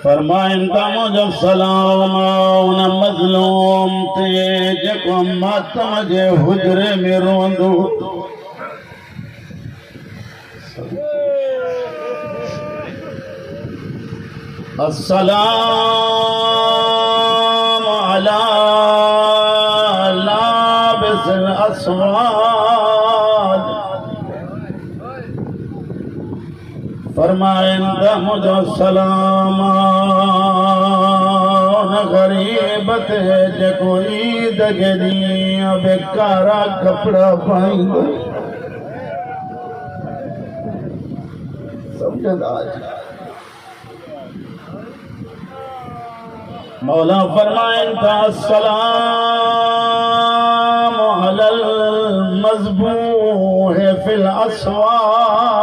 फरमाइन ता मुझो सलाम उन मज़लूम ते जेको मातम जे हुजरे में रोंदो। अस्सलाम अला लाबिसिल अस्वाद। फरमाइन ता मुझो सलाम गरीब ते जेको ईद के ॾींहुं बेकारा कपड़ा पाईंदो। समझंदा मौला फरमाइन ता अस्सलाम अलल मज़बूह फिल अस्वाक़।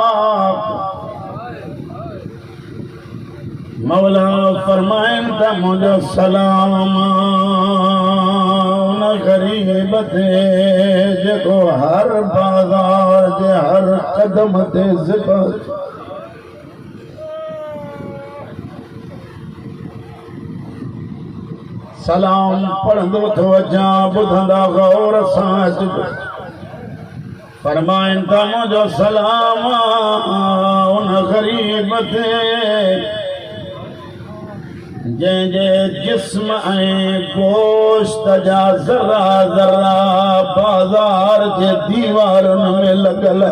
मौला फरमाइन ता मुझो सलाम उन गरीब ते जेको हर बाज़ार जे हर कदम ते ज़िक्र सलाम पढ़ंदो थो अचां ॿुधंदा गौर सां। फरमाइन ता मुझो सलाम उन गरीब ते जंहिंजे जिस्म ऐं गोश्त जा ज़रा ज़रा बाज़ार जे दीवारुनि में लॻल।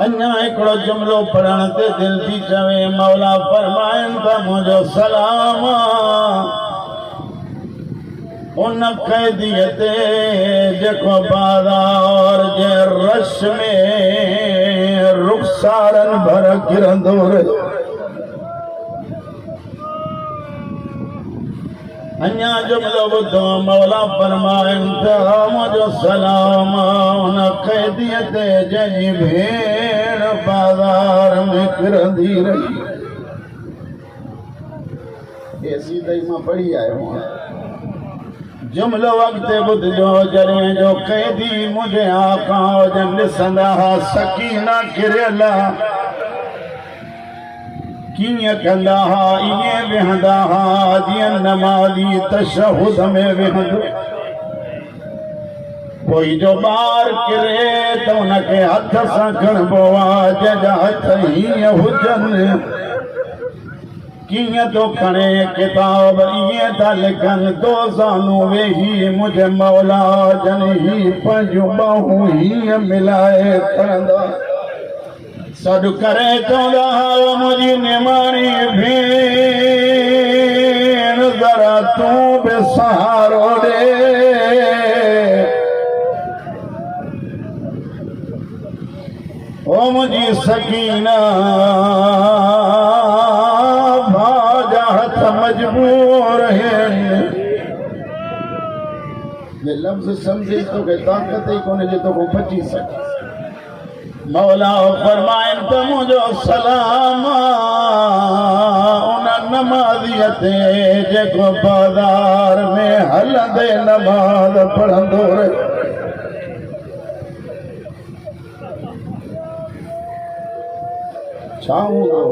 अञा हिकिड़ो जुमिलो पढ़ण ते दिलि थी चवे। मौला फरमाइन ता मुझो सलाम उन कैदीअ ते जेको बाज़ार जे रश में रुखसारनि भर किरंदो रहे। अञा जुमिलो ॿुधो। मौला फरमाइन ता मुझो सलाम उन कैदीअ ते जंहिंजी भेण बाज़ार में किरंदी रही। ये सीधे मां पढ़ी आयो आहियां। जुमिलो अॻिते ॿुधजो। जॾहिं जो कैदी मुंहिंजे आका जन ॾिसंदा हा सकीना किरियल कीअं कंदा हा ईअं वेहंदा हा जीअं नमाज़ी तशहुद में वेहंदो। कोई जो ॿार किरे त उनखे हथ सां खणबो आहे। जंहिंजा हथ हीअं हुजनि कीअं तो खणे किताब ईअं था लिखनि तो ज़ानू वेही मुझे मौला जन ही पंहिंजूं ॿाहूं हीअं मिलाए खणंदा। सॾु करे चवंदा हा मुंहिंजी निमाणी भेण ज़रा तूं बि सहारो ॾे। ओ मुंहिंजी सकीना भाजा हथ मजबूर आहिनि। ये लफ्ज़ समझे तो के ताकत ही कोने जो तो को बची सके। मौला फरमाइन त मुझो सलाम उन नमाज़ीअ ते जेको बाज़ार में हलंदे नमाज़ पढ़ंदो रहे। छा हूंदो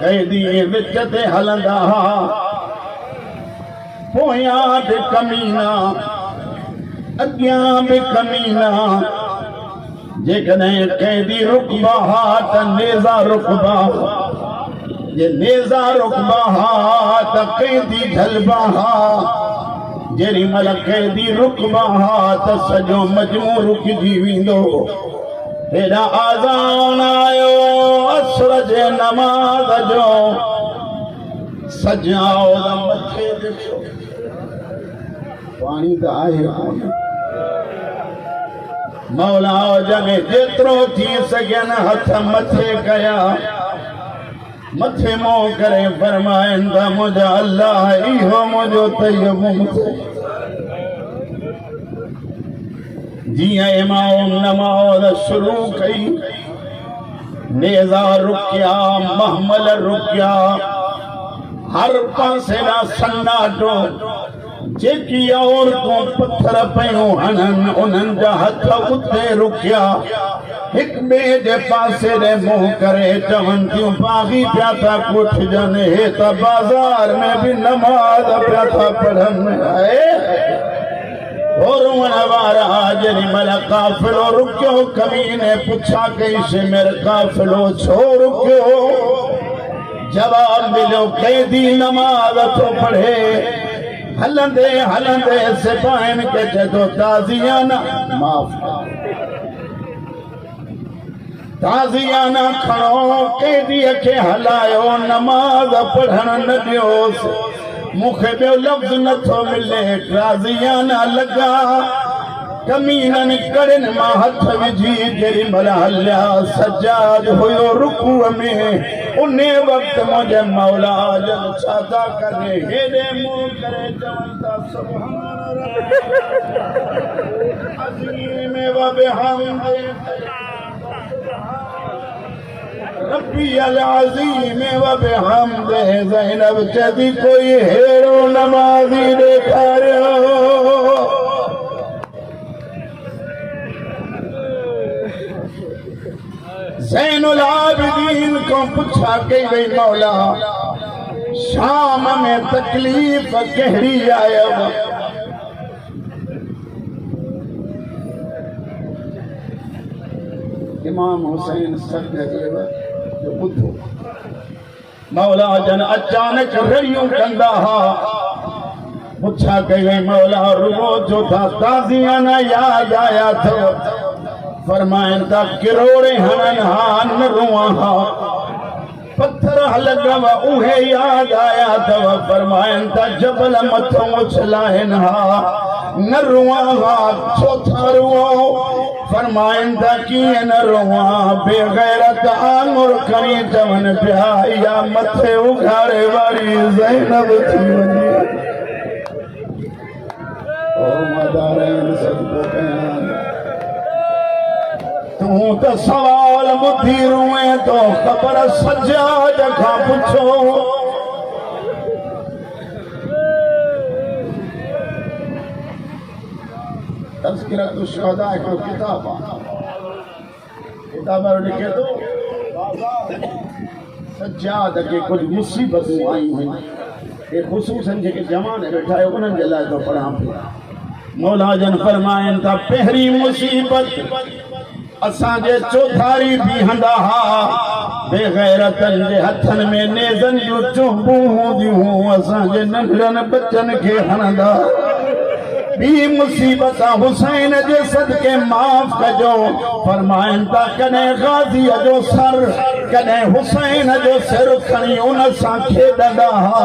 कैदी विच ते हलंदा हा पोयां बि कमीना अॻियां बि कमीना। जेकॾहिं कैदी रुकबा हा त नेज़ा रुकबा। जे नेज़ा रुकबा हा त कैदी ढलबा हा। जेॾी महिल कैदी रुकबा हा त सॼो मजमू रुकिजी वेंदो। हेॾा आज़ान आयो असर जे नमाज़ जो सजाओ मथे ॾिठो पाणी त आहे कोन। मौला जने जेतिरो थी सघनि हथ मथे कया मथे मोह करे फरमाइनि था मुंहिंजा अल्लाह इहो मुंहिंजो तयम्मुम जियां इमाम नमाज़ शुरू कई नेज़ा रुकिया महमल रुकिया हर पासे ॾांहुं सन्नाटो। जेकी औरतूं पत्थर पियूं हणनि उन्हनि जा हथ उते रुकिया। एक बे जे पासे रे मुंह करे चवन क्यों पागी प्याथा कुछ जने हे त बाजार में भी नमाज प्याथा पढ़न आए और वारा जरी मला काफिलो रुक्यो कमीने पूछा कैसे मेरे काफिलो छो रुक्यो जवाब मिलो कैदी नमाज तो पढ़े हलंदे हलंदे सिपाहिन के जदो ताजियाना माफ ताजियाना खड़ो कैदी के हलायो नमाज पढ़न न दियोस मुखे बे लफ्ज न थो मिले ताजियाना लगा कमीनन करन मा हथ विझी जेरी मल हल्या सजाद हुयो रुकू में उन्ने वक्त मुझे मौला जन छाता करे हेरे मुंह करे चवंता सुभान अज़ीम व बिहम्दि रब्बी अल अज़ीम व बिहम्दि ज़ैनब चदी कोई हेरो नमाज़ी देखारियो ज़ैनुल आबिदीन को पूछा के गई मौला शाम में तकलीफ गहरी आया इमाम हुसैन सर जो बुद्धो मौला जन अचानक रड़ियों कंदा हा पूछा के गई मौला रुगो जो था ताजियाना याद आया था फरमाइन ता किरोड़े हनन हान रुआ हा पत्थर हलगवा उहे याद आया तव फरमाइन ता जबल मथो उछलाइन हा न रुआ हा चौथा रुआ फरमाइन ता किए न रुआ बेगैरत आंगुर खणी चवन पिया या मथे उघाड़े वाली ज़ैनब थी वञे ओ मदारन सदको कयान तू तो सवाल बुद्धि रुए तो खबर सजाद खा पुछो तज़किरतुश शुहदा एक किताब लिखे तो सजाद के कुछ मुसीबतूं आई हुई ये खुसूसन जेके जवान बैठा है उन्हनि जे लाइ तो पढ़ां पिया मौला जन फरमाइन था पहरी मुसीबत असांजे चौधारी बीहंदा हा बेगैरतन जे हथन में नेज़न जूं चुंबूं हूंदियूं असांजे नंढड़नि बच्चनि खे हणंदा बी मुसीबत हुसैन जे सदके माफ कजो फरमाइन ता कने गाज़ी जो सर कने हुसैन जो सिर खणी उन सां खेॾंदा हा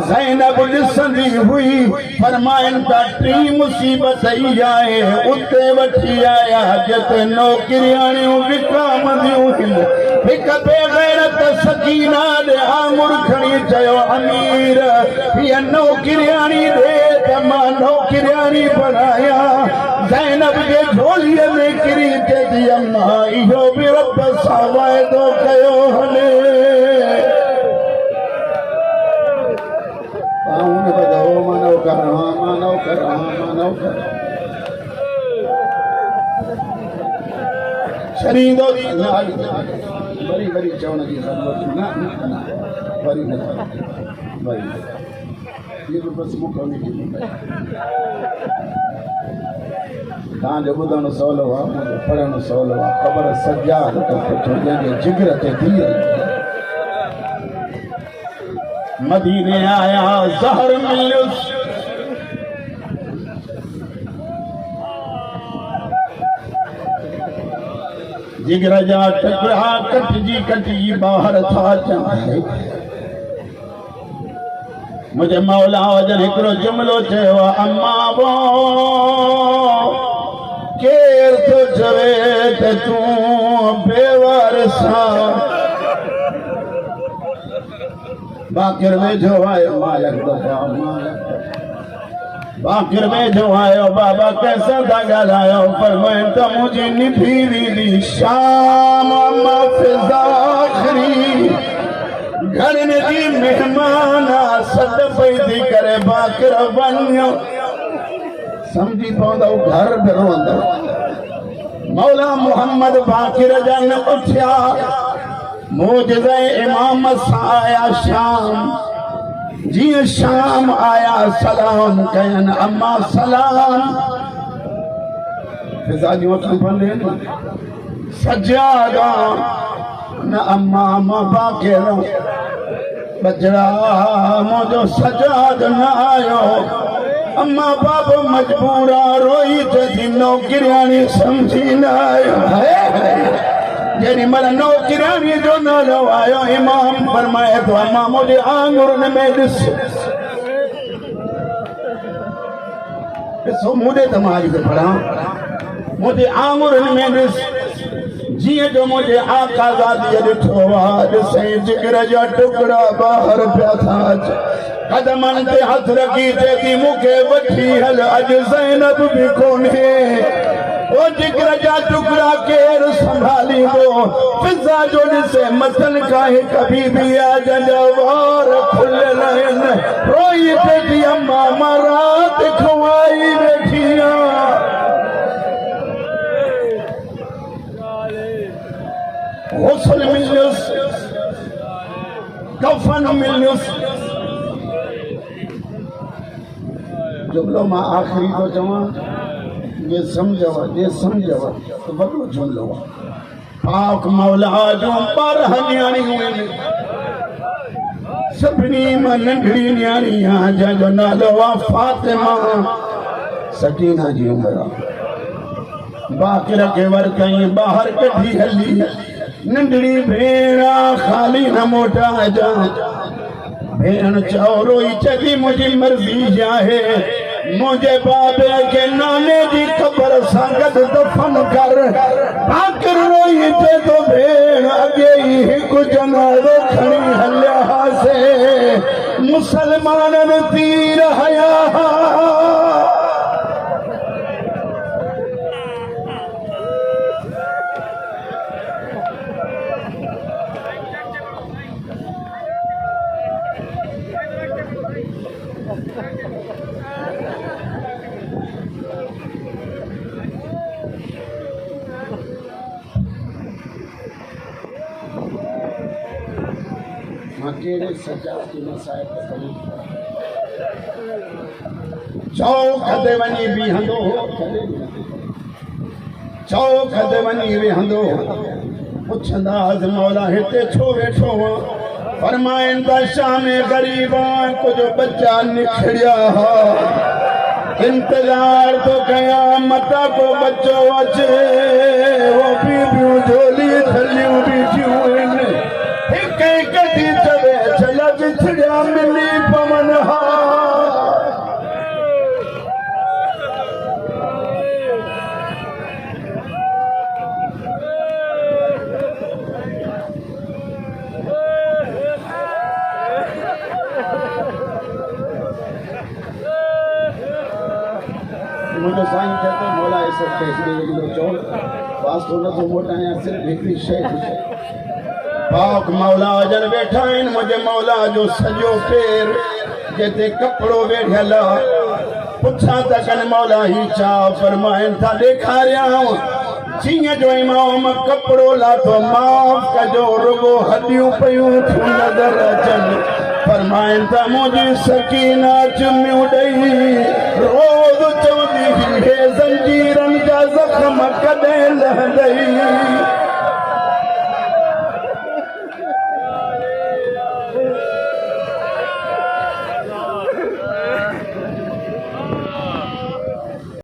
ज़ैनब ॾिसंदी हुई फरमाइन ता टी मुसीबत ई आहे उते वठी आया जिते नौकिरियाणियूं विकामंदियूं आहिनि हिक बेगैरत सकीना ॾे आंगुर खणी चयो अमीर हीअ नौकिरियाणी ॾे त मां नौकिरियाणी बनाया ज़ैनब जे झोलीअ में किरी चई अम्मा इहो बि रब सां वाइदो कयो हले मानव कर छरींदो वरी वरी चवण जी ज़रूरत न वरी वरी ये बस मुखौनी तव्हांजो ॿुधणु सवलो आहे मुंहिंजो पढ़णु सवलो आहे ख़बर सजाद तो पुछो जंहिंजे जिगर ते धीअ मदीने आया ज़हर मिलियुसि जिगर जा टुकड़ा कटजी ॿाहिरि था अचनि मुझे मौला वजन हिकिड़ो जुमिलो चयो अम्मा वो केर तो चवे त तूं बेवारसा बाकिर वेझो आयो मालिक दफ़ा बाकिर वेझो आयो बाबा कैसा था ॻाल्हायो फरमाइनि त मुंहिंजी निभी वीदी शाम आख़िरी घरनि जी मेहमान सॾ पई थी करे बाकिर वञो समझी पवंदव घर बि रोअंदव मौला मोहम्मद बाकिर जन उठिया मोजज़े इमाम आया शाम जी शाम आया सलाम कयन अम्मा सलाम फिजा जी वठन पवंदे सजादा न अम्मा बाकिर बजड़ा मुझो सजाद न आयो अम्मा बाबो मजबूरा रोई थी नौकरियानी समझी न आयो जेरी मल नौकरियानी जो नालो आयो इमाम फरमाए तो अम्मा मुझे आंगुरन में ॾिसो मुझे तमाज से पढ़ा मुझे आंगुरन में जिए जो मुझे आका ज़ादी ॾिठो ॾिसई जिगर जा टुकड़ा बाहर पिया था कदमन ते हथ रखी चेती मुखे वठी हल अज ज़ैनब भी कोन्हे ओ जिगर जा टुकड़ा केर संभाली दो फिजा जो ॾिसे मथन काहे कभी भी आ जंजा वार खुलियल आहिनि रोई चेती अम्मा मां रात खुआई वेठी गुस्ल मिलयुस कफन मिलयुस जुमलो मां आखिरी तो चवां ये समझव तो वॾो जुमलो पाक मौला जो पर न्याणी हुई सभिनी मां नंढड़ी न्याणी जंहिंजो नालो आहे फातिमा सकीना जी उमिरि बाकिर के वर कहीं बाहर कढी हली नंढड़ी भेड़ा खाली न मोटा जा भेण चौरो ही चली मुझी मर्जी जाहे मुझे बाबे के नाने जी कब्र संगत दफन कर बाकिर रोई थे तो भेण अगे ही कुछ जनाज़ो खड़ी हलिया से मुसलमानन तीर हया चौक ते वञी बीहंदो चौक ते वञी वेहंदो पुछंदास मौला हिते छो वेठो फरमाइन ता शाम गरीबा कुछ बच्चा निखड़िया इंतजार तो कया मता को बच्चो अचे वो बीबियूं झोली थलियूं बीठियूं आहिनि हिक कढी चवे चला बिछड़िया मिली पवन हा मुझे साईं कहते मौला ऐसे देखने चो वास्तव न तो मोटा है सिर्फ हिकड़ी शय पाक मौला जन वेठा आहिनि मुझे मौला जो सजो पेर जेते कपड़ो वेठल पुछा त कन मौला ही चा फरमाइन था ॾेखारियां जीअं जो इमाम कपड़ो लाथो माफ़ कजो रुगो हॾियूं पयूं थियूं नज़र अचनि फरमाइन था मुंहिंजी सकीना चुमियूं ॾेई रोज़ चवंदी हे ज़ंजीरनि जा ज़ख़्म